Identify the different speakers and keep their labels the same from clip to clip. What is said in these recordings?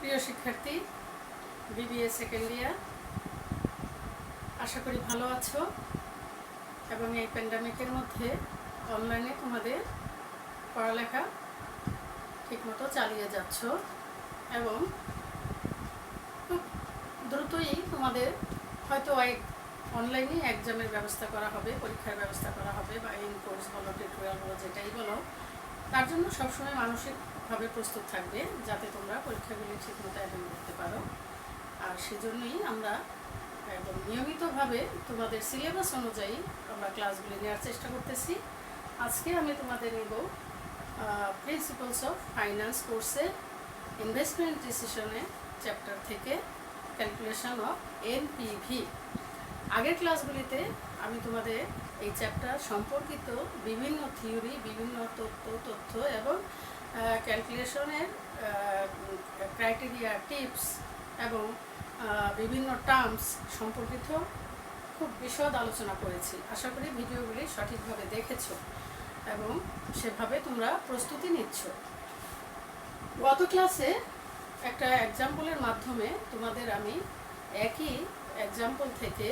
Speaker 1: প্রিয় শিক্ষার্থী, BBA second year, আশা করি ভালো আছো এবং এই প্যান্ডামিকের মধ্যে অনলাইনে তোমাদের পড়ালেখা ঠিকমতো চালিয়ে যাচ্ছ এবং খুব দ্রুতই তোমাদের হয়তো অনলাইনে এক্সামের ব্যবস্থা করা হবে, পরীক্ষার ব্যবস্থা করা হবে, বা ইন কোর্স বলো, টিউটোরিয়াল বলো, যেটাই বলো, তার জন্য সবসময় মানসিকভাবে প্রস্তুত থাকবে যাতে তোমরা পরীক্ষাগুলি ঠিকমতো অ্যাটেন্ড করতে পারো। আর সেজন্যই আমরা একদম নিয়মিতভাবে তোমাদের সিলেবাস অনুযায়ী আমরা ক্লাসগুলি নেওয়ার চেষ্টা করতেছি। আজকে আমি তোমাদের নেব প্রিন্সিপালস অফ ফাইন্যান্স কোর্সে ইনভেস্টমেন্ট ডিসিশনের চ্যাপ্টার থেকে ক্যালকুলেশন অফ এনপিভি। আগের ক্লাসগুলিতে আমি তোমাদের এই চ্যাপ্টার সম্পর্কিত বিভিন্ন থিওরি, বিভিন্ন তথ্য এবং ক্যালকুলেশনের ক্রাইটেরিয়া, টিপস এবং বিভিন্ন টার্মস সম্পর্কিত খুব বিশদ আলোচনা করেছি। আশা করি ভিডিওগুলি সঠিকভাবে দেখেছো এবং সেভাবে তোমরা প্রস্তুতি নিচ্ছ। গত ক্লাসে একটা এক্সাম্পলের মাধ্যমে তোমাদের আমি একই এক্সাম্পল থেকে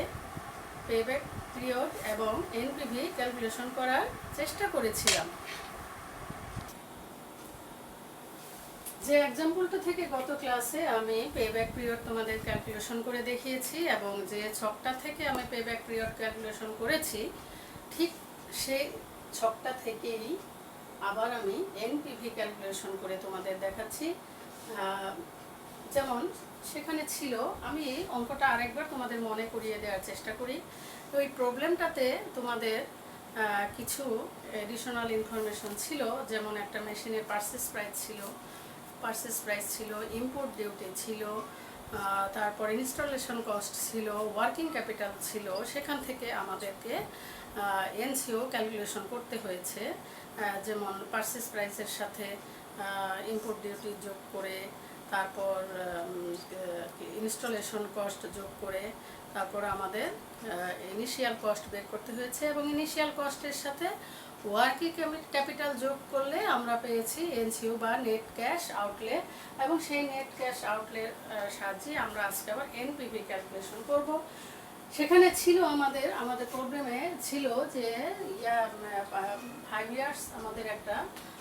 Speaker 1: পেব্যাক পিরিয়ড এবং এনপিভি ক্যালকুলেশন করার চেষ্টা করেছিলাম। যে এক্সাম্পলটা থেকে গত ক্লাসে আমি পেব্যাক পিরিয়ড তোমাদের ক্যালকুলেশন করে দেখিয়েছি এবং যে ছকটা থেকে আমি পেব্যাক পিরিয়ড ক্যালকুলেশন করেছি, ঠিক সেই ছকটা থেকেই আবার আমি এনপিভি ক্যালকুলেশন করে তোমাদের দেখাচ্ছি। যেমন সেখানে ছিল, আমি অঙ্কটা আরেকবার তোমাদের মনে করিয়ে দেওয়ার চেষ্টা করি। তো এই প্রবলেমটাতে তোমাদের কিছু এডিশনাল ইনফরমেশন ছিল, যেমন একটা মেশিনের পারচেজ প্রাইস ছিল, ইম্পোর্ট ডিউটি ছিল, তারপর ইনস্টলেশন কস্ট ছিল, ওয়ার্কিং ক্যাপিটাল ছিল। সেখান থেকে আমাদেরকে এনসিও ক্যালকুলেশন করতে হয়েছে, যেমন পারচেজ প্রাইসের সাথে ইম্পোর্ট ডিউটি যোগ করে, তারপর ইনস্টলেশন কস্ট যোগ করে, তারপর আমাদের ইনিশিয়াল কস্ট বের করতে হয়েছে এবং ইনিশিয়াল কস্টের সাথে ওয়ার্কিং ক্যাপিটাল যোগ করলে আমরা পেয়েছি এনসিও বা নেট ক্যাশ আউটলে, এবং সেই নেট ক্যাশ আউটলের সাহায্যে আমরা আজকে আবার এনপিভি ক্যালকুলেশন করব। সেখানে ছিল আমাদের প্রবলেমে ছিল যে 5 ইয়ার্স আমাদের একটা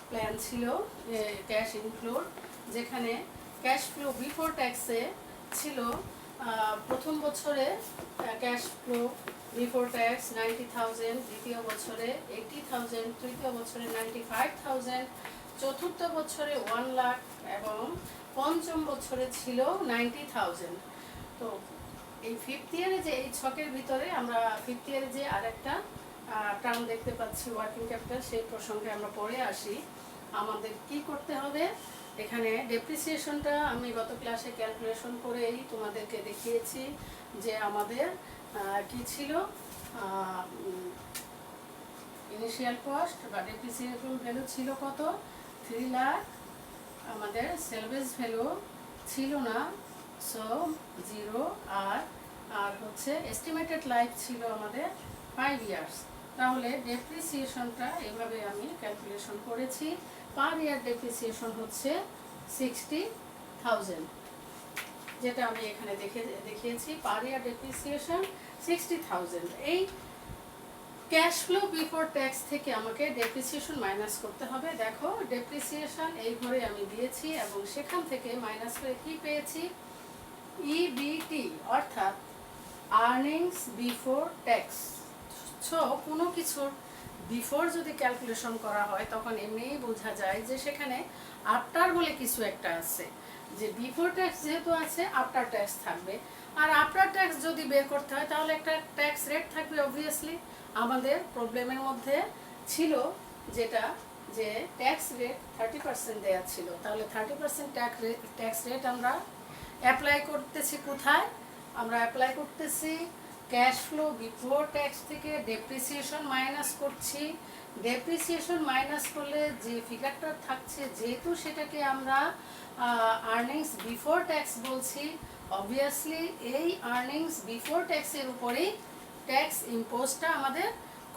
Speaker 1: প্ল্যান ছিল ক্যাশ ইনফ্লোর, যেখানে ক্যাশ ফ্লো বিফোর ট্যাক্সে ছিল প্রথম বছরে ক্যাশ ফ্লো বিফোর ট্যাক্স 90,000, দ্বিতীয় বছরে 80,000, তৃতীয় বছরে 95,000, চতুর্থ বছরে 1 লাখ এবং পঞ্চম বছরে ছিল 90,000। তো এই ফিফথ ইয়ারে যে এই ছকের ভিতরে আমরা ফিফথ ইয়ারে যে আরেকটা টার্ম দেখতে পাচ্ছি ওয়ার্কিং ক্যাপিটাল, সেই প্রসঙ্গে আমরা পরে আসি। আমাদের কি করতে হবে, এখানে ডেপ্রিসিয়েশনটা আমি গত ক্লাসে ক্যালকুলেশন করেই তোমাদেরকে দেখিয়েছি যে আমাদের কি ছিল, ইনিশিয়াল কস্ট বা ডেপ্রিসিয়েবল ভ্যালু ছিল কত, 3 লাখ। আমাদের সেলভেজ ভ্যালু ছিল না, সো 0। আর হচ্ছে এস্টিমেটেড লাইফ ছিল আমাদের 5 ইয়ার্স। তাহলে ডেপ্রিসিয়েশনটা এভাবে আমি ক্যালকুলেশন করেছি। পার ইয়ার ডেপ্রিসিয়েশন হচ্ছে 60,000, যেটা আমি এখানে দেখিয়েছি। পার ইয়ার ডেপ্রিসিয়েশন 60,000। এই ক্যাশ ফ্লো বিফোর ট্যাক্স থেকে আমাকে ডেপ্রিসিয়েশন মাইনাস করতে হবে। দেখো ডেপ্রিসিয়েশন এই ঘরে আমি দিয়েছি এবং সেখান থেকে মাইনাস করে কি পেয়েছি, ইবিটি, অর্থাৎ আর্নিংস বিফোর ট্যাক্স। সো কোনো কিছুর বিফোর যদি ক্যালকুলেশন করা হয় তখন এমনিই বোঝা যায় যে সেখানে আফটার বলে কিছু একটা আছে, যে বিফোর ট্যাক্স যেহেতু আছে আফটার ট্যাক্স থাকবে। আর আফটার ট্যাক্স যদি বের করতে হয় তাহলে একটা ট্যাক্স রেট থাকবে। অবভিয়াসলি আমাদের প্রবলেমের মধ্যে ছিল যেটা, যে ট্যাক্স রেট 30% দেওয়া ছিল। তাহলে 30% ট্যাক্স রেট আমরা অ্যাপ্লাই করতেছি কোথায়, আমরা অ্যাপ্লাই করতেছি ক্যাশ ফ্লো বিফোর ট্যাক্স থেকে ডেপ্রিসিয়েশন মাইনাস করছি। ডেপ্রিসিয়েশন মাইনাস করলে যে ফিগারটা থাকছে, যেহেতু সেটাকে আমরা আর্নিংস বিফোর ট্যাক্স বলছি, অবভিয়াসলি এই আর্নিংস বিফোর ট্যাক্সের উপরেই ট্যাক্স ইম্পোজটা আমাদের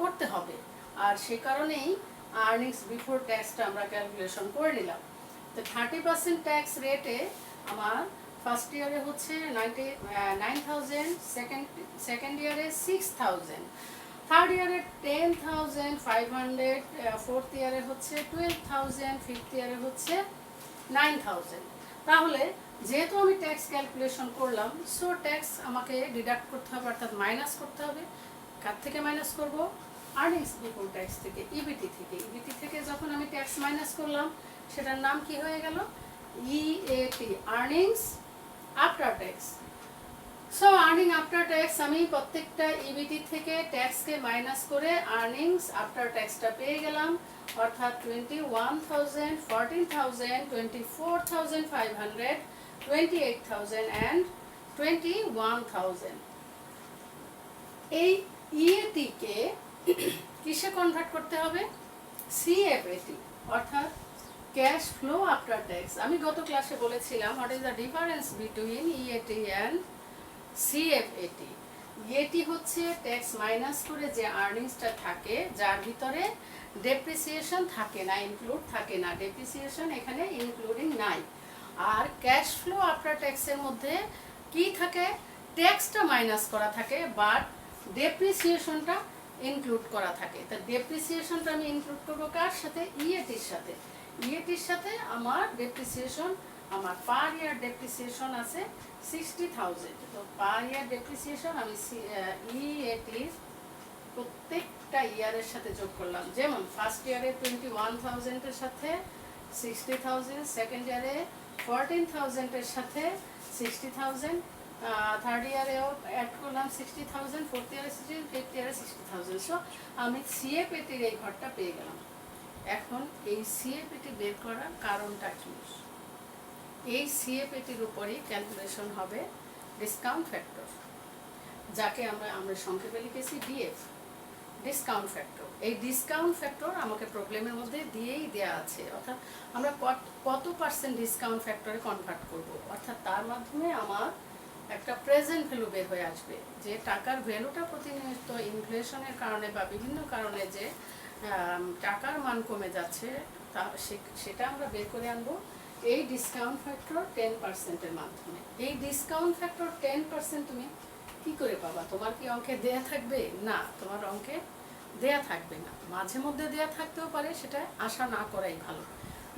Speaker 1: করতে হবে। আর সে কারণেই আর্নিংস বিফোর ট্যাক্সটা আমরা ক্যালকুলেশন করে নিলাম। তো 30% ট্যাক্স রেটে আমার ফার্স্ট ইয়ারে হচ্ছে 9,000, সেকেন্ড ইয়ারে 6,000, থার্ড ইয়ারে 10,500, ফোর্থ ইয়ারে হচ্ছে 12,000, ফিফথ ইয়ারে হচ্ছে 9,000। তাহলে যেহেতু আমি ট্যাক্স ক্যালকুলেশন করলাম, সো ট্যাক্স আমাকে ডিডাক্ট করতে হবে, অর্থাৎ মাইনাস করতে হবে। কার থেকে মাইনাস করব? আর্নিংস বিফোর ট্যাক্স থেকে, ইবিটি থেকে। ইবিটি থেকে যখন আমি ট্যাক্স মাইনাস করলাম, সেটার নাম কি হয়ে গেল? EAT, earnings after tax. So earning after tax আমি প্রত্যেকটা ইবিটি থেকে ট্যাক্সকে মাইনাস করে আর্নিংস আফটার ট্যাক্সটা পেয়ে গেলাম, অর্থাৎ 21,000, 14,000, 24,500, 28,000 and 21,000। এই ইএটিকে কিসে কনভার্ট করতে হবে? সিএফএটি, অর্থাৎ ক্যাশ ফ্লো আফটার ট্যাক্স। আমি গত ক্লাসে বলেছিলাম what is the difference between EAT and CFAT. EAT হচ্ছে ট্যাক্স মাইনাস করে যে আর্নিংসটা থাকে, যার ভিতরে ডেপ্রিসিয়েশন থাকে না, ইনক্লুড থাকে না, ডেপ্রিসিয়েশন এখানে ইনক্লুডিং নাই। আর ক্যাশ ফ্লো আফটার ট্যাক্সের মধ্যে কি থাকে? ট্যাক্সটা মাইনাস করা থাকে, বাট ডেপ্রিসিয়েশনটা ইনক্লুড করা থাকে। তা ডেপ্রিসিয়েশনটা আমি ইনক্লুড করবো কার সাথে? ইএটির সাথে। ইএটির সাথে আমার ডেপ্রিসিয়েশন, আমার পার ইয়ার ডেপ্রিসিয়েশন আছে 60,000। তো পার ইয়ার ডেপ্রিসিয়েশন আমি ইএটির প্রত্যেকটা ইয়ারের সাথে যোগ করলাম। যেমন ফার্স্ট ইয়ারে 21,000-এর সাথে 60,000, সেকেন্ড ইয়ারে 14,000-এর সাথে 60,000, থার্ড ইয়ারেও অ্যাড করলাম 60,000, ফোর্থ ইয়ারে 60, ফিফথ ইয়ারে 60,000। সো আমি সিএফএটির এই ঘরটা পেয়ে গেলাম। এখন এই সিএফএটি বের করার কারণটা কি? এই সিএফএটির উপরেই ক্যালকুলেশন হবে ডিসকাউন্ট ফ্যাক্টর, যাকে আমরা সংক্ষেপে লিখেছি ডিএফ, ডিসকাউন্ট ফ্যাক্টর। এই ডিসকাউন্ট ফ্যাক্টর আমাকে প্রবলেমের মধ্যে দিয়েই দেওয়া আছে, অর্থাৎ আমরা কত পার্সেন্ট ডিসকাউন্ট ফ্যাক্টরে কনভার্ট করব, অর্থাৎ তার মাধ্যমে আমার একটা প্রেজেন্ট ভ্যালু বের হয়ে আসবে, যে টাকার ভ্যালুটা প্রতিনিয়ত ইনফ্লেশনের কারণে বা বিভিন্ন কারণে যে টাকার মান কমে যাচ্ছে, তা সেটা আমরা বের করে আনবো এই ডিসকাউন্ট ফ্যাক্টর 10%-এর মাধ্যমে। এই ডিসকাউন্ট ফ্যাক্টর 10% তুমি কি করে পাবা? তোমার কি অঙ্কে দেয়া থাকবে? না, তোমার অঙ্কে দেয়া থাকবে না। মাঝে মধ্যে দেয়া থাকতেও পারে, সেটা আশা না করাই ভালো।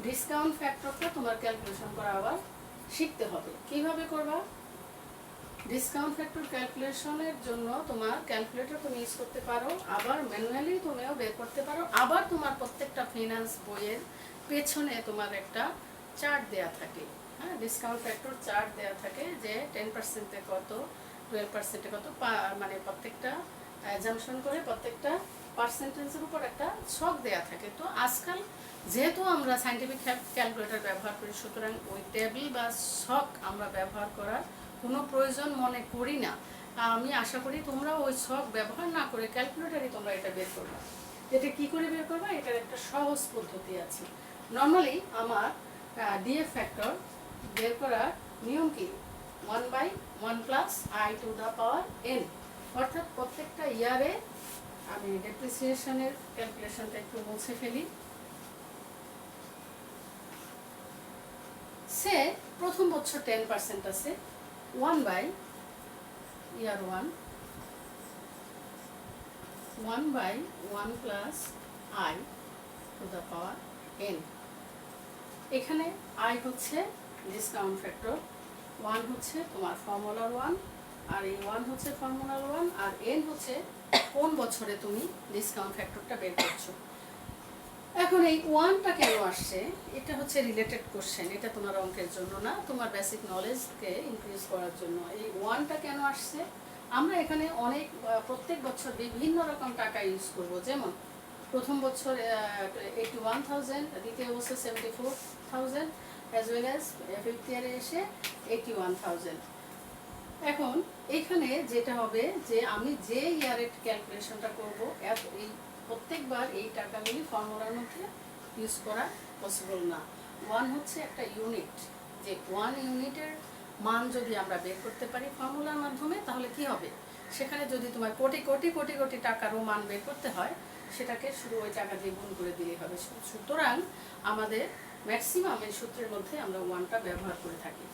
Speaker 1: ডিসকাউন্ট ফ্যাক্টরটা তোমার ক্যালকুলেশন করা আবার শিখতে হবে। কিভাবে করবা? ডিসকাউন্ট ফ্যাক্টর ক্যালকুলেশনের জন্য তোমার ক্যালকুলেটর তুমি ইউজ করতে পারো, আবার ম্যানুয়ালি তুমিও বের করতে পারো। আবার তোমার প্রত্যেকটা ফিনান্স বইয়ের পেছনে তোমার একটা চার্ট দেয়া থাকে, হ্যাঁ, ডিসকাউন্ট ফ্যাক্টর চার্ট দেয়া থাকে, যে 10%-এ কত, 12%-এ কত, মানে প্রত্যেকটা অ্যাজাম্পশন করে প্রত্যেকটা পার্সেন্টেজের উপর একটা ছক দেয়া থাকে। তো আজকাল যেহেতু আমরা সায়েন্টিফিক ক্যালকুলেটর ব্যবহার করি, সুতরাং ওই টেবিল বা ছক আমরা ব্যবহার করার কোনো প্রয়োজন মনে করি না। আমি আশা করি তোমরা ওই ছক ব্যবহার না করে ক্যালকুলেটরই তোমরা এটা বের করবা। এটা কি করে বের করবা? এটার একটা সহজ পদ্ধতি আছে। নর্মালি আমার ডিএফ ফ্যাক্টর বের করার নিয়ম কি? 1/1 plus I to the power N, অর্থাৎ প্রত্যেকটা ইয়ারে আমি ডেপ্রিসিয়েশনের ক্যালকুলেশনটা একটু মুছে ফেলি। সে প্রথম বছর 10% আছে, 1/year 1 plus I to the power N. এখানে আই হচ্ছে ডিসকাউন্ট ফ্যাক্টর, 1 হচ্ছে তোমার ফর্মুলার 1, আর এই 1 হচ্ছে ফর্মুলার 1, আর এন হচ্ছে কোন বছরে তুমি ডিসকাউন্ট ফ্যাক্টরটা বের করছো। এখন এই 1টা কেন আসছে? এটা হচ্ছে রিলেটেড কোশ্চেন, এটা তোমার অঙ্কের জন্য না, তোমার বেসিক নলেজকে ইনক্রিজ করার জন্য। এই 1টা কেন আসছে? আমরা এখানে প্রত্যেক বছর বিভিন্ন রকম টাকা ইউজ করব। যেমন প্রথম বছর 81,000, দ্বিতীয় বছর 74,000, অ্যাজ ওয়েল অ্যাজ ফিফথ ইয়ারে এসে 81,000। এখন এখানে যেটা হবে যে আমি যে ইয়ারের ক্যালকুলেশনটা করব, এই প্রত্যেকবার এই টাকাগুলি ফর্মুলার মধ্যে ইউজ করা পসিবল না। 1 হচ্ছে একটা ইউনিট, যে 1 ইউনিটের মান যদি আমরা বের করতে পারি ফর্মুলার মাধ্যমে, তাহলে কি হবে? সেখানে যদি তোমার কোটি কোটি কোটি কোটি টাকারও মান বের করতে হয়, সেটাকে শুধু ওই টাকা দিয়ে গুণ করে দিলেই হবে। সুতরাং আমাদের ম্যাক্সিমাম এই সূত্রের মধ্যে আমরা ওয়ানটা ব্যবহার করে থাকি।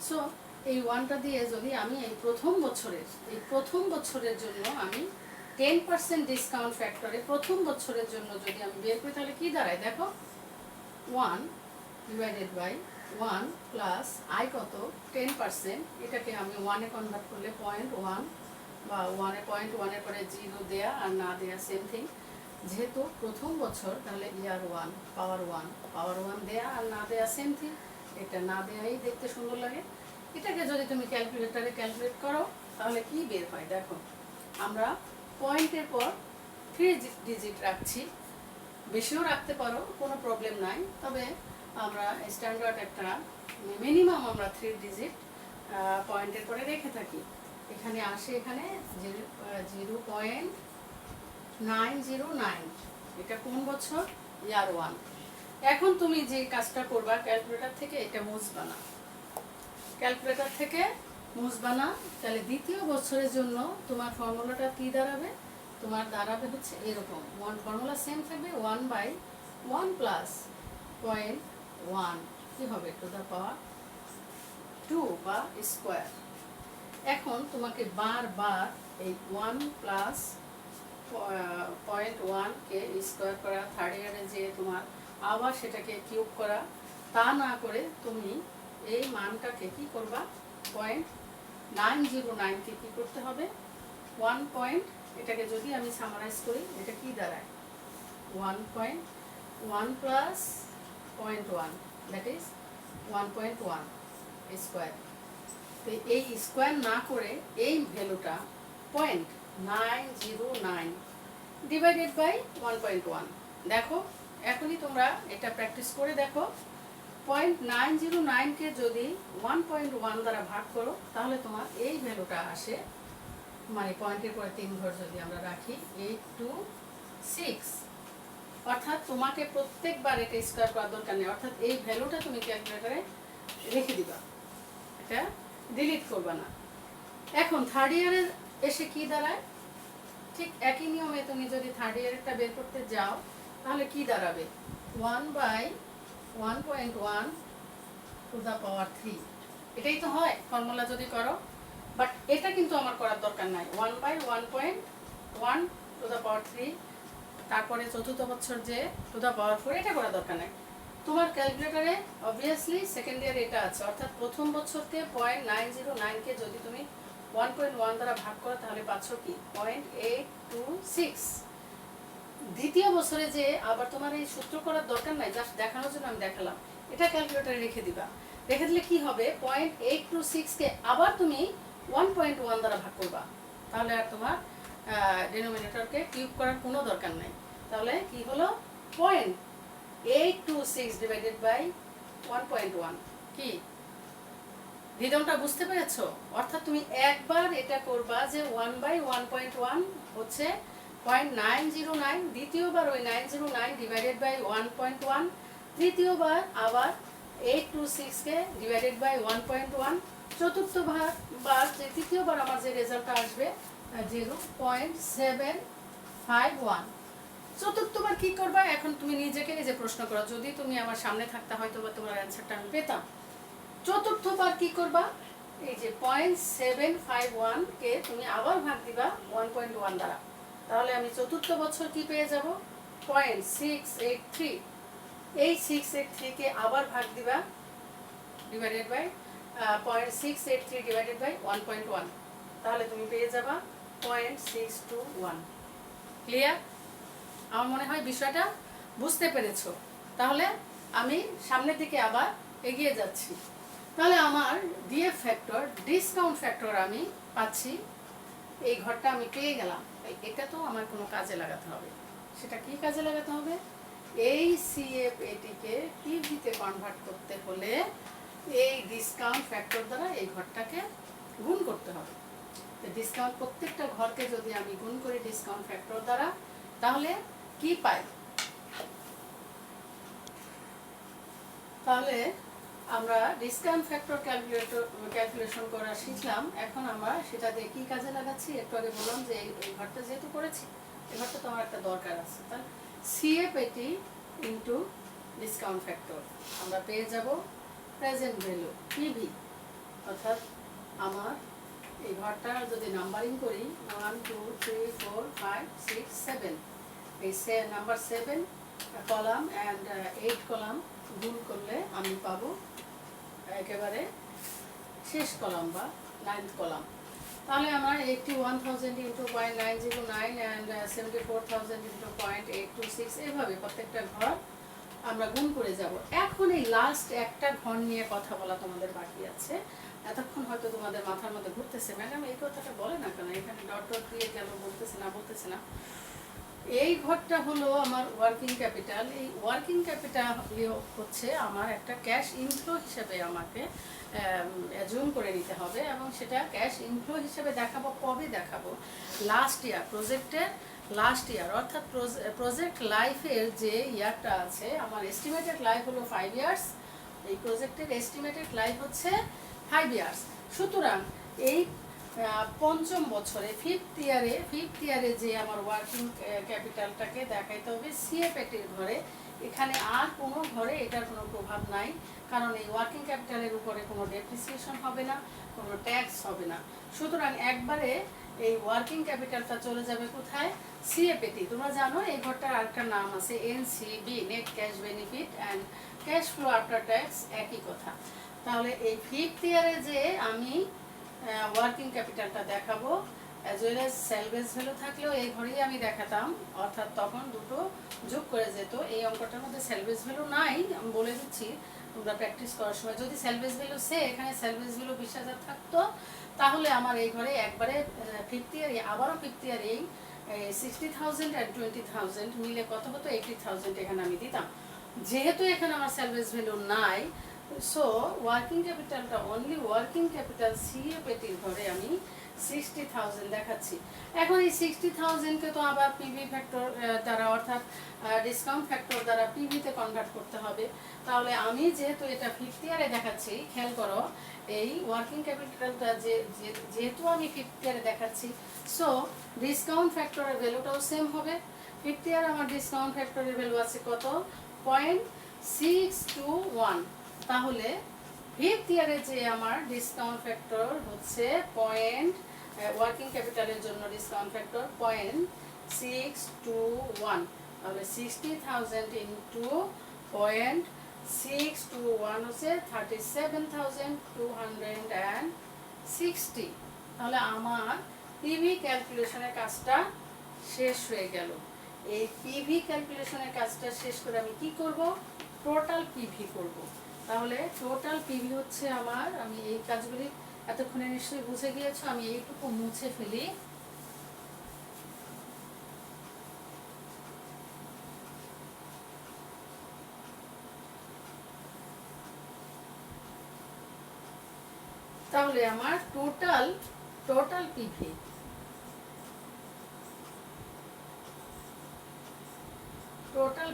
Speaker 1: সো এই ওয়ানটা দিয়ে যদি আমি এই প্রথম বছরের জন্য আমি 10% ডিসকাউন্ট ফ্যাক্টরে প্রথম বছরের জন্য যদি আমি বের করি, তাহলে কি দাঁড়ায় দেখো, 1 ডিভাইডেড বাই 1 প্লাস আই কত 10%, এটাকে আমি 1-এ কনভার্ট করলে 0.1 বা 1-এ 0.1-এর পরে 0 দেয়া আর না দেয়া সেম থিং। যেহেতু প্রথম বছর তাহলে ইয়ার 1 পাওয়ার 1 দেয়া আর না দেয়া সেম থিং, এটা না দেয়াই দেখতে সুন্দর লাগে। এটাকে যদি তুমি ক্যালকুলেটরে ক্যালকুলেট করো তাহলে কি বের হয় দেখো, আমরা পয়েন্টের পর 3 ডিজিট রাখছি, বেশিও রাখতে পারো, কোনো প্রবলেম নাই, তবে আমরা স্ট্যান্ডার্ড একটা মিনিমাম আমরা 3 ডিজিট পয়েন্টের পরে রেখে থাকি। এখানে আসে এখানে 0.909, এটা কোন বছর, ইয়ার 1। এখন তুমি যে কাজটা করবা ক্যালকুলেটর থেকে এটা মুছবা না, তাহলে দ্বিতীয় বছরের জন্য তোমার ফর্মুলাটা কি দাঁড়াবে, তোমার দাঁড়াবে হচ্ছে এরকম, ফর্মুলা সেম থাকবে 1/1 প্লাস 0.1 কি হবে টু দ্য পাওয়ার 2 বা স্কোয়ার। এখন তোমাকে বারবার এই 1 প্লাস 0.1 কে স্কোয়ার করা, থার্ড ইয়ারে যে তোমার আবার সেটাকে কিউব করা, তা না করে তুমি এই মানটাকে কি করবা, 0.909 কে কি করতে হবে 1 পয়েন্ট, এটাকে যদি আমি সামারাইজ করি এটা কি দাঁড়ায় 1.1 প্লাস 0.1 দ্যাট ইজ 1.1 স্কোয়ার। তো এই স্কোয়ার না করে এই ভ্যালুটা 0.909 ডিভাইডেড বাই 1.1 দেখো, এখনই তোমরা এটা প্র্যাকটিস করে দেখো। 0.909 কে যদি 1.1 দ্বারা ভাগ করো তাহলে তোমার এই ভ্যালুটা আসে, মানে পয়েন্টের পরে 3 ঘর যদি আমরা রাখি 826, অর্থাৎ তোমাকে প্রত্যেকবার এটা স্কোয়ার করার দরকার নেই, অর্থাৎ এই ভ্যালুটা তুমি ক্যালকুলেটরে রেখে দিবা, এটা ডিলিট করবা না। এখন থার্ড ইয়ারের এসে কি দাঁড়ায়, ঠিক একই নিয়মে তুমি যদি থার্ড ইয়ারেরটা বের করতে যাও তাহলে কি দাঁড়াবে 1/1.1 টু দ্য পাওয়ার 3, এটাই তো হয় ফর্মুলা যদি করো, বাট এটা কিন্তু আমার করার দরকার নাই, 1/1.1 টু দ্য পাওয়ার 3, তারপরে চতুর্থ বছর যে টু দ্য পাওয়ার 4, এটা করার দরকার নাই। তোমার ক্যালকুলেটরে অবভিয়াসলি সেকেন্ড ইয়ার এটা আছে, অর্থাৎ প্রথম বছরকে 0.909 কে যদি তুমি 1.1 দ্বারা ভাগ করো তাহলে পাচ্ছ কি 0.826। দ্বিতীয় বছরে যে আবার তোমার এই সূত্র করার দরকার নাই, জাস্ট দেখানোর জন্য আমি দেখালাম, এটা ক্যালকুলেটরে রেখে দিবা। রেখে দিলে কি হবে 0.826 কে আবার তুমি 1.1 দ্বারা ভাগ করবা, তাহলে আর তোমার ডিনোমিনেটরকে কিউব করার কোনো দরকার নাই। তাহলে কি হলো 0.826 ডিভাইডেড বাই 1.1, কি রিদমটা বুঝতে পেরেছো? অর্থাৎ তুমি একবার এটা করবা যে 1/1.1 হচ্ছে 0.909, দ্বিতীয়বার ওই 909 ডিভাইডেড বাই 1.1, তৃতীয়বার আবার 826 কে ডিভাইডেড বাই 1.1, চতুর্থবার যে তৃতীয়বার আমার যে রেজাল্টটা আসবে 0.751। চতুর্থবার কি করবা, এখন তুমি নিজেকে নিজে প্রশ্ন করো, যদি তুমি আমার সামনে থাকতে হয়তো বা তোমার অ্যান্সারটা আমি পেতাম। চতুর্থবার কি করবা, এই যে 0.751 কে তুমি আবার ভাগ দিবা 1.1 দ্বারা, তাহলে আমি চতুর্থ বছর কি পেয়ে যাব 0.683, এই 683 কে আবার ভাগ দিবা ডিভাইডেড বাই 0.683 ডিভাইডেড বাই 1.1, তাহলে তুমি পেয়ে যাবা 0.621। ক্লিয়ার? আমার মনে হয় বিষয়টা বুঝতে পেরেছো। তাহলে আমি সামনের দিকে আবার এগিয়ে যাচ্ছি। তাহলে আমার ডিএফ ফ্যাক্টর, ডিসকাউন্ট ফ্যাক্টর আমি পাচ্ছি, এই ঘরটা আমি পেয়ে গেলাম, এটা তো আমার কোনো কাজে লাগাতে হবে। সেটা কি কাজে লাগাতে হবে, এই সিএফ এটিকে টিভিতে কনভার্ট করতে হলে এই ডিসকাউন্ট ফ্যাক্টর দ্বারা এই ঘরটাকে গুণ করতে হবে। ডিসকাউন্ট প্রত্যেকটা ঘরকে যদি আমি গুণ করি ডিসকাউন্ট ফ্যাক্টর দ্বারা, তাহলে কি পাই, তাহলে আমরা ডিসকাউন্ট ফ্যাক্টর ক্যালকুলেশন করা শিখলাম। এখন আমরা সেটা দিয়ে কি কাজে লাগাচ্ছি, একটু আগে বললাম যে এই ঘরটা যেহেতু করেছি, এই ঘরটা তো আমার একটা দরকার আছে, তাহলে সিএফ এটি ইন্টু ডিসকাউন্ট ফ্যাক্টর আমরা পেয়ে যাব প্রেজেন্ট ভ্যালু পিভি, অর্থাৎ আমার এই ঘরটা যদি নাম্বারিং করি 1 2 3 4 5 6 7, এই নাম্বার 7 কলাম অ্যান্ড 8 কলাম গুণ করলে আমি পাবো একেবারে শেষ কলাম বা 9th কলাম। তাহলে আমরা 81,000 ইন্টু 0.909 অ্যান্ড 74,000 ইন্টু 0.826 এইভাবে প্রত্যেকটা ঘর আমরা গুণ করে যাব। এখন এই লাস্ট একটা ঘর নিয়ে কথা বলা তোমাদের বাকি আছে। এতক্ষণ হয়তো তোমাদের মাথার মধ্যে ঘুরতেছে, ম্যাডাম এই কথাটা বলে না কেন, এখানে ডট ডট দিয়ে গেল, বলতেছে না। এই ঘরটা হলো আমার ওয়ার্কিং ক্যাপিটাল। এই ওয়ার্কিং ক্যাপিটাল হচ্ছে আমার একটা ক্যাশ ইনফ্লো হিসেবে আমাকে অ্যাজুম করে নিতে হবে, এবং সেটা ক্যাশ ইনফ্লো হিসেবে দেখাবো কবে দেখাবো, লাস্ট ইয়ার, প্রজেক্টের লাস্ট ইয়ার, অর্থাৎ প্রজেক্ট লাইফের যে ইয়ারটা আছে, আমার এস্টিমেটেড লাইফ হলো 5 ইয়ার্স, এই প্রজেক্টের এস্টিমেটেড লাইফ হচ্ছে 5 ইয়ার্স। সুতরাং এই পঞ্চম বছরে ফিফথ ইয়ারে যে আমার ওয়ার্কিং ক্যাপিটালটাকে দেখাইতে হবে সিএফএটির ঘরে। এখানে আর কোনো ঘরে এটার কোনো প্রভাব নাই, কারণ এই ওয়ার্কিং ক্যাপিটালের উপরে কোনো ডেপ্রিসিয়েশন হবে না, কোনো ট্যাক্স হবে না। সুতরাং একবারে এই ওয়ার্কিং ক্যাপিটালটা চলে যাবে কোথায়, সিএফএটি। তোমরা জানো এই ঘরটার আরেকটা নাম আছে NCB, net cash benefit and cash flow after tax, একই কথা। তাহলে এই ফিফথ ইয়ারে যে আমি ওয়ার্কিং ক্যাপিটালটা দেখাবো, অ্যাজ ওয়েল এজ সেলভেজ ভ্যালু থাকলেও এই ঘরেই আমি দেখাতাম, অর্থাৎ তখন দুটো যোগ করে যেত। এই অঙ্কটার মধ্যে সেলভেজ ভ্যালু নাই, আমি বলে দিচ্ছি তোমরা প্র্যাকটিস করার সময়। যদি সেলভেজ ভ্যালু এখানে সেলভেজ ভ্যালু 20,000 থাকতো, তাহলে আমার এই ঘরে একবারে ফিফথ ইয়ারে আবারও ফিফথ ইয়ারে 60,000 আর 20,000 মিলে কত হতো, 80,000 এখানে আমি দিতাম। যেহেতু এখানে আমার সেলভেজ ভ্যালু নাই, সো ওয়ার্কিং ক্যাপিটালটা অনলি ওয়ার্কিং ক্যাপিটাল সিএফএটির ঘরে আমি 60,000 দেখাচ্ছি। এখন এই 60,000কে তো আবার পিভি ফ্যাক্টর দ্বারা, অর্থাৎ ডিসকাউন্ট ফ্যাক্টর দ্বারা পিভিতে কনভার্ট করতে হবে। তাহলে আমি যেহেতু এটা ফিফথ ইয়ারে দেখাচ্ছি, খেয়াল করো এই ওয়ার্কিং ক্যাপিটালটা যেহেতু আমি ফিফথ ইয়ারে দেখাচ্ছি, সো ডিসকাউন্ট ফ্যাক্টরের ভ্যালুটাও সেম হবে। ফিফথ ইয়ারে আমার ডিসকাউন্ট ফ্যাক্টরের ভ্যালু আছে কত, 0.621। তাহলে ফিফথ ইয়ারে যে আমার ডিসকাউন্ট ফ্যাক্টর হচ্ছে ওয়ার্কিং ক্যাপিটালের জন্য ডিসকাউন্ট ফ্যাক্টর 0.621। তাহলে 60,000 ইন্টু 0.621 হচ্ছে 37,260। তাহলে আমার পিভি ক্যালকুলেশনের কাজটা শেষ হয়ে গেল। এই পিভি ক্যালকুলেশনের কাজটা শেষ করে আমি কি করব, টোটাল পিভি করব। তাহলে টোটাল পিভি হচ্ছে আমার, আমি এই কাজগুলি এতক্ষণে নিশ্চয়ই বুঝে গিয়েছো, আমি এইটুকু মুছে ফেলি। তাহলে আমার টোটাল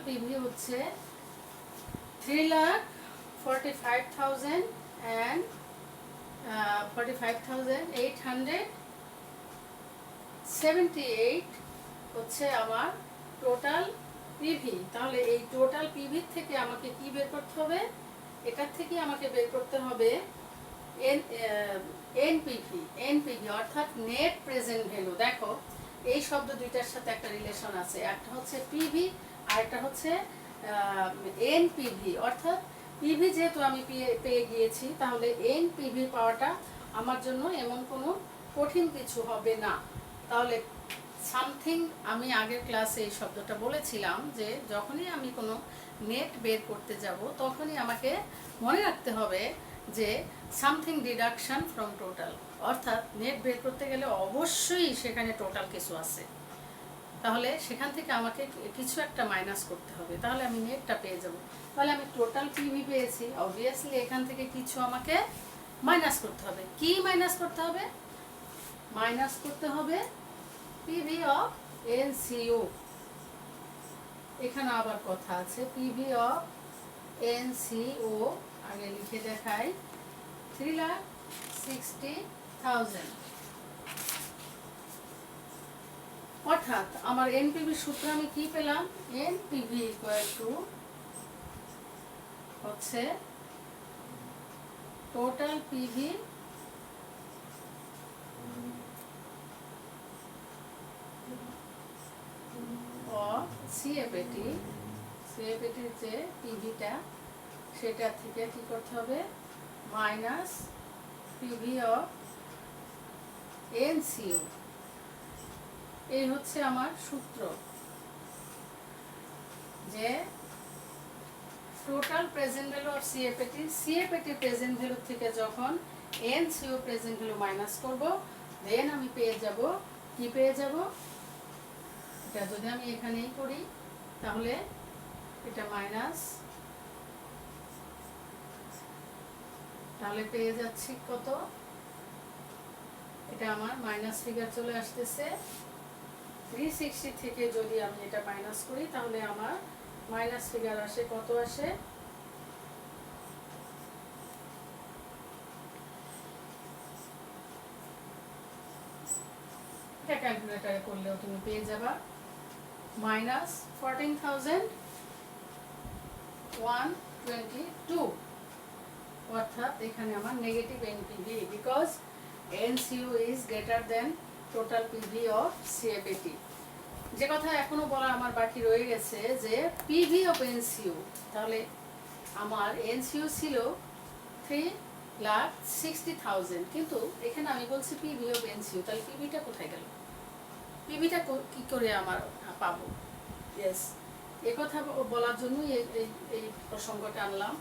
Speaker 1: পিভি হচ্ছে 3,45,000 and 45,878 হচ্ছে আমার টোটাল পিভি। তাহলে এই টোটাল পিভি থেকে আমাকে কি বের করতে হবে, এটার থেকে আমাকে বের করতে হবে এনপিভি, অর্থাৎ নেট প্রেজেন্ট ভ্যালু। দেখো এই শব্দ দুইটার সাথে একটা রিলেশন আছে, একটা হচ্ছে পিভি আর একটা হচ্ছে এনপিভি। অর্থাৎ পিভি যেহেতু আমি পেয়ে গিয়েছি, তাহলে এনপিভি পাওয়াটা আমার জন্য এমন কোনো কঠিন কিছু হবে না। তাহলে সামথিং, আমি আগের ক্লাসে এই শব্দটা বলেছিলাম যে যখনই আমি কোনো নেট বের করতে যাব, তখনই আমাকে মনে রাখতে হবে যে সামথিং ডিডাকশন ফ্রম টোটাল, অর্থাৎ নেট বের করতে গেলে অবশ্যই সেখানে টোটাল কিছু আছে, তাহলে সেখান থেকে আমাকে কিছু একটা মাইনাস করতে হবে, তাহলে আমি নেটটা পেয়ে যাব। তাহলে আমি টোটাল পিভি পেয়েছি, অবভিয়াসলি এখান থেকে কিছু আমাকে মাইনাস করতে হবে। কি মাইনাস করতে হবে, মাইনাস করতে হবে পিভি অফ এনসিও। এখানে আবার কথা আছে, পিভি অফ এনসিও আগে লিখে দেখাই, 3,60,000। অর্থাৎ আমার এনপিভি সূত্র আমি কি পেলাম, এনপিভি ইকুয়াল টু হচ্ছে টোটাল পিভি অফ সিএফএটি, সিএফএটির যে পিভিটা সেটা থেকে কি করতে হবে, মাইনাস পিভি অফ এনসিইউ। এই হচ্ছে আমার সূত্র, যে total present value of CFAT, CFAT present value থেকে যখন এনসিইউ প্রেজেন্ট ভ্যালু মাইনাস করব, দেন আমি পেয়ে যাব, কি পেয়ে যাব, এটা যদি আমি এখানেই করি তাহলে এটা মাইনাস, তাহলে পেয়ে যাচ্ছি কত, এটা আমার মাইনাস ফিগার চলে আসতেছে 360 থেকে যদি আমি এটা মাইনাস করি তাহলে আমার মাইনাস ফিগার আসে, কত আসে, এটা ক্যালকুলেটরে করলেও তুমি পেয়ে যাবা মাইনাস 14,122, অর্থাৎ এখানে আমার negative NPV, because NCU is greater than total PV of CFAT. যে কথা এখনো বলা আমার বাকি রয়ে গেছে, যে পিভি অফ এনসিইউ, তাহলে আমার এনসিইউ ছিল 3,60,000, কিন্তু এখানে আমি বলছি পিভি অফ এনসিইউ, তাহলে পিভিটা কোথায় গেল, পিভিটা কি করে আমার পাবো? ইয়েস, একথা বলার জন্যই এই প্রসঙ্গটা আনলাম।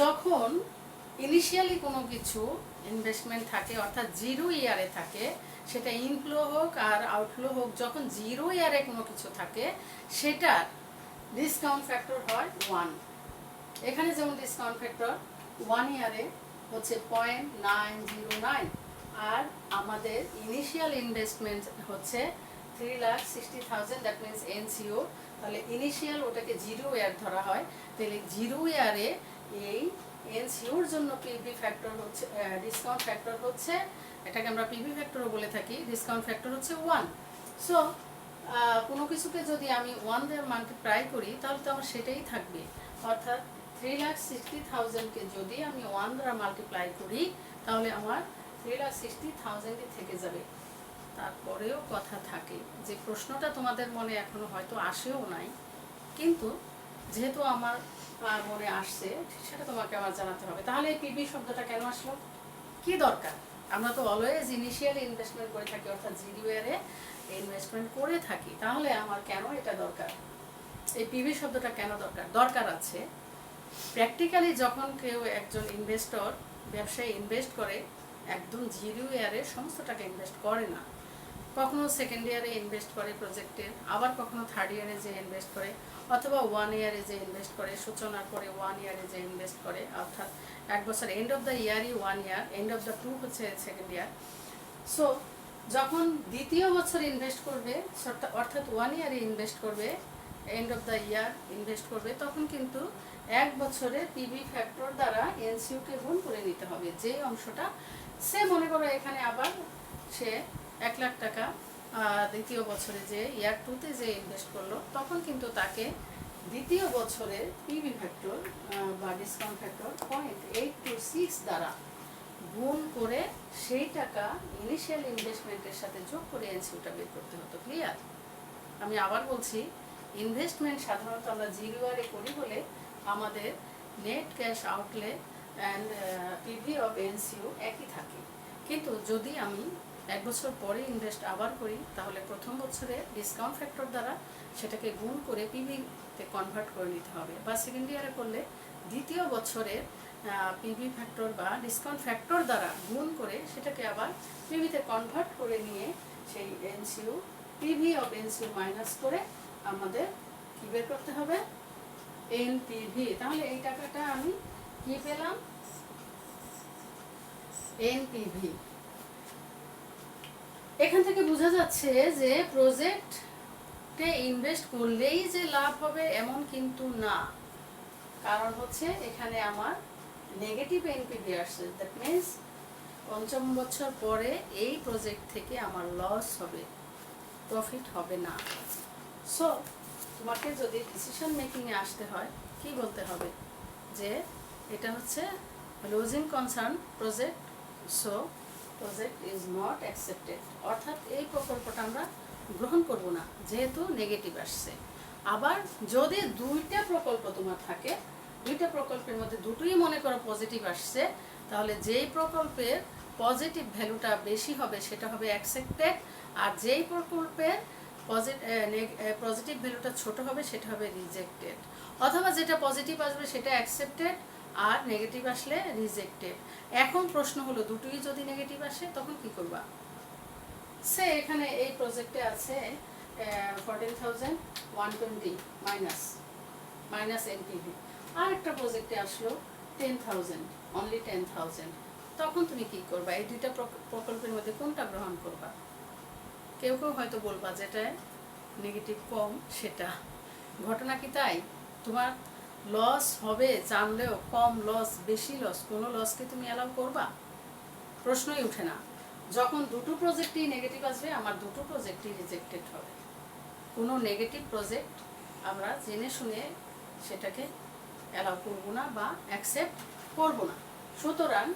Speaker 1: যখন ইনিশিয়ালি কোনো কিছু ইনভেস্টমেন্ট থাকে, অর্থাৎ জিরো ইয়ারে থাকে, সেটা ইনফ্লো হোক আর আউটফ্লো হোক, যখন জিরো ইয়ারে কোনো কিছু থাকে সেটার ডিসকাউন্ট ফ্যাক্টর হয় 1। এখানে যেমন ডিসকাউন্ট ফ্যাক্টর 1 ইয়ারে হচ্ছে 0.909, আর আমাদের ইনিশিয়াল ইনভেস্টমেন্ট হচ্ছে 3,60,000, দ্যাট মিনস এনসিইউ। তাহলে ইনিশিয়াল ওটাকে জিরো ইয়ার ধরা হয়, তাহলে জিরো ইয়ারে এই এনসিইউর জন্য পিভি ফ্যাক্টর হচ্ছে, ডিসকাউন্ট ফ্যাক্টর হচ্ছে, এটাকে আমরা পিভি ফ্যাক্টরও বলে থাকি, ডিসকাউন্ট ফ্যাক্টর হচ্ছে 1। সো কোনো কিছুকে যদি আমি 1 দিয়ে মাল্টিপ্লাই করি তাহলে তো আমার সেটাই থাকবে, অর্থাৎ 3,60,000কে যদি আমি 1 দ্বারা মাল্টিপ্লাই করি তাহলে আমার 3,60,000ই থেকে যাবে। তারপরেও কথা থাকে, যে প্রশ্নটা তোমাদের মনে এখনো হয়তো আসেও নাই, কিন্তু যেহেতু আমার মনে আসছে সেটা তোমাকে আমার জানাতে হবে। তাহলে এই পিভি শব্দটা কেন আসলো, কি দরকার? আমরা তো অলওয়েজ ইনিশিয়াল ইনভেস্টমেন্ট করে থাকি, অর্থাৎ জিরো ইয়ারে ইনভেস্টমেন্ট করে থাকি, তাহলে আমার কেন এটা দরকার, এই পিভি শব্দটা কেন দরকার? দরকার আছে, প্র্যাকটিক্যালি যখন কেউ একজন ইনভেস্টর ব্যবসায় ইনভেস্ট করে, একদম জিরো ইয়ারে সমস্ত টাকা ইনভেস্ট করে না, কখনো সেকেন্ড ইয়ারে ইনভেস্ট করে প্রজেক্টের, আবার কখনো থার্ড ইয়ারে যে ইনভেস্ট করে, অথবা 1 ইয়ারে যে ইনভেস্ট করে, সূচনার পরে 1 ইয়ারে যে ইনভেস্ট করে, অর্থাৎ এক বছর এন্ড অফ দ্য ইয়ারই 1 ইয়ার, এন্ড অফ দ্য 2 হচ্ছে সেকেন্ড ইয়ার। সো যখন দ্বিতীয় বছর ইনভেস্ট করবে, অর্থাৎ 1 ইয়ারে ইনভেস্ট করবে, and of the year invest করবে, তখন কিন্তু এক বছরে পিভি ফ্যাক্টর দ্বারা এনসিইউকে গুণ করে নিতে হবে, যে অংশটা সে মনে করো এখানে আবার সে 1 লাখ টাকা দ্বিতীয় বছরে যে ইয়ার 2তে যে ইনভেস্ট করলো, তখন কিন্তু তাকে দ্বিতীয় বছরে পিভি ফ্যাক্টর বা ডিসকাউন্ট ফ্যাক্টর 0.826 দ্বারা গুণ করে সেই টাকা ইনিশিয়াল ইনভেস্টমেন্টের সাথে যোগ করে এনসিইউটা বের করতে হতো। ক্লিয়ার? আমি আবার বলছি, ইনভেস্টমেন্ট সাধারণত আমরা জিরো ইয়ারে করি বলে আমাদের net cash outlay and PV of NCU একই থাকে, কিন্তু যদি আমি 1 বছর পরে ইনভেস্ট আবার করি তাহলে প্রথম বছরে ডিসকাউন্ট ফ্যাক্টর দ্বারা সেটাকে গুণ করে পিভিতে কনভার্ট করে নিতে হবে, বা সেকেন্ড ইয়ারে করলে দ্বিতীয় বছরের পিভি ফ্যাক্টর বা ডিসকাউন্ট ফ্যাক্টর দ্বারা গুণ করে সেটাকে আবার পিভিতে কনভার্ট করে নিয়ে সেই NCU, PV of NCU minus করে আমাদের কী বের করতে হবে, এনপিভি। তাহলে এই টাকাটা আমি কি পেলাম, এনপিভি। এখান থেকে বোঝা যাচ্ছে যে প্রজেক্টে ইনভেস্ট করলেই যে লাভ হবে এমন কিন্তু না, কারণ হচ্ছে এখানে আমার নেগেটিভ এনপিভি আসছে, দ্যাট মিনস 5ম বছর পরে এই প্রজেক্ট থেকে আমার লস হবে, প্রফিট হবে না। সো তোমাকে যদি ডিসিশন মেকিংয়ে আসতে হয় কি বলতে হবে, যে এটা হচ্ছে losing concern project, so project is not accepted, অর্থাৎ এই প্রকল্পটা আমরা গ্রহণ করব না যেহেতু নেগেটিভ আসছে। আবার যদি দুইটা প্রকল্প তোমার থাকে, দুইটা প্রকল্পের মধ্যে দুটোই মনে করো পজিটিভ আসছে, তাহলে যেই প্রকল্পের পজিটিভ ভ্যালুটা বেশি হবে সেটা হবে অ্যাকসেপ্টেড, আর যেই প্রকল্পের পজিটিভ ভ্যালুটা ছোট হবে সেটা হবে রিজেক্টেড। অথবা যেটা পজিটিভ আসবে সেটা অ্যাকসেপ্টেড আর নেগেটিভ আসলে রিজেক্টেড। এখন প্রশ্ন হলো দুটোই যদি নেগেটিভ আসে তখন কি করবা? সে এখানে এই প্রজেক্টে আছে 14,120 মাইনাস এনপিভি, আর একটা প্রজেক্টে আসলো 10,000, অনলি 10,000। তখন তুমি কি করবা? এই দুইটা প্রকল্পের মধ্যে কোনটা গ্রহণ করবা? কেউ কেউ হয়তো বলবা যেটা নেগেটিভ কম সেটা। ঘটনা কি তাই? তোমার লস হবে জানলেও কম লস বেশি লস, কোনো লসকে তুমি অ্যালাউ করবা? প্রশ্নই উঠে না। যখন দুটো প্রজেক্টই নেগেটিভ আসবে আমার দুটো প্রজেক্টই রিজেক্টেড হবে। কোনো নেগেটিভ প্রজেক্ট আমরা জেনে শুনে সেটাকে অ্যালাউ করবো না বা অ্যাকসেপ্ট করবো না। সুতরাং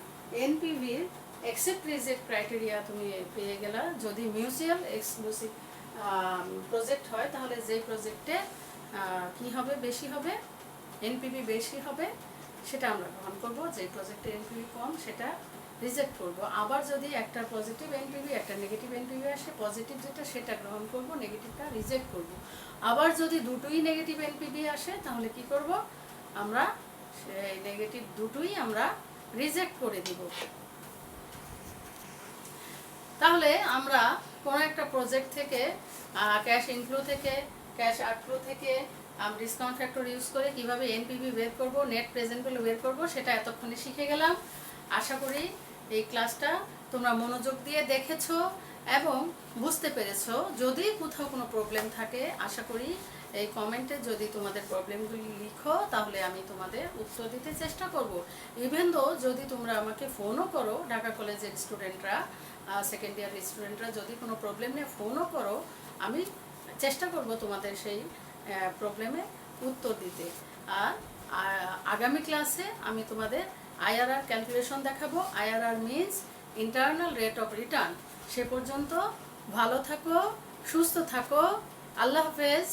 Speaker 1: এনপিভির অ্যাকসেপ্ট রিজেক্ট ক্রাইটেরিয়া তুমি পেয়ে গেলা। যদি মিউচুয়াল এক্সক্লুসিভ প্রজেক্ট হয় তাহলে যেই প্রজেক্টে কি হবে, বেশি হবে, এনপিভি বেশি হবে সেটা আমরা গ্রহণ করবো, যে প্রজেক্টে এনপিভি কম সেটা রিজেক্ট করব। আবার যদি একটা পজিটিভ এনপিভি একটা নেগেটিভ এনপিভি আসে, পজিটিভ যেটা সেটা গ্রহণ করব, নেগেটিভটা রিজেক্ট করব। আবার যদি দুটোই নেগেটিভ এনপিভি আসে তাহলে কি করব? আমরা সেই নেগেটিভ দুটোই আমরা রিজেক্ট করে দিব। তাহলে আমরা কোনো একটা প্রজেক্ট থেকে ক্যাশ ইনফ্লো থেকে, ক্যাশ আউটফ্লো থেকে ডিসকাউন্ট ফ্যাক্টর ইউজ করে কিভাবে এনপিভি বের করব, নেট প্রেজেন্ট ভ্যালু বের করব সেটা এতক্ষণে শিখে গেলাম। আশা করি এই ক্লাসটা তোমরা মনোযোগ দিয়ে দেখেছো এবং বুঝতে পেরেছো। যদি কোথাও কোনো প্রবলেম থাকে আশা করি এই কমেন্টে যদি তোমাদের প্রবলেমগুলি লিখো তাহলে আমি তোমাদের উত্তর দিতে চেষ্টা করব। ইভেন দো যদি তোমরা আমাকে ফোনও করো, ঢাকা কলেজের স্টুডেন্টরা, সেকেন্ড ইয়ারের স্টুডেন্টরা যদি কোনো প্রবলেম নিয়ে ফোনও করো, আমি চেষ্টা করব তোমাদের সেই প্রবলেমে উত্তর দিতে। আর আগামী ক্লাসে আমি তোমাদের আইআরআর ক্যালকুলেশন দেখাবো। IRR means internal rate of return. সে পর্যন্ত ভালো থাকো, সুস্থ থাকো, আল্লাহ হাফেজ।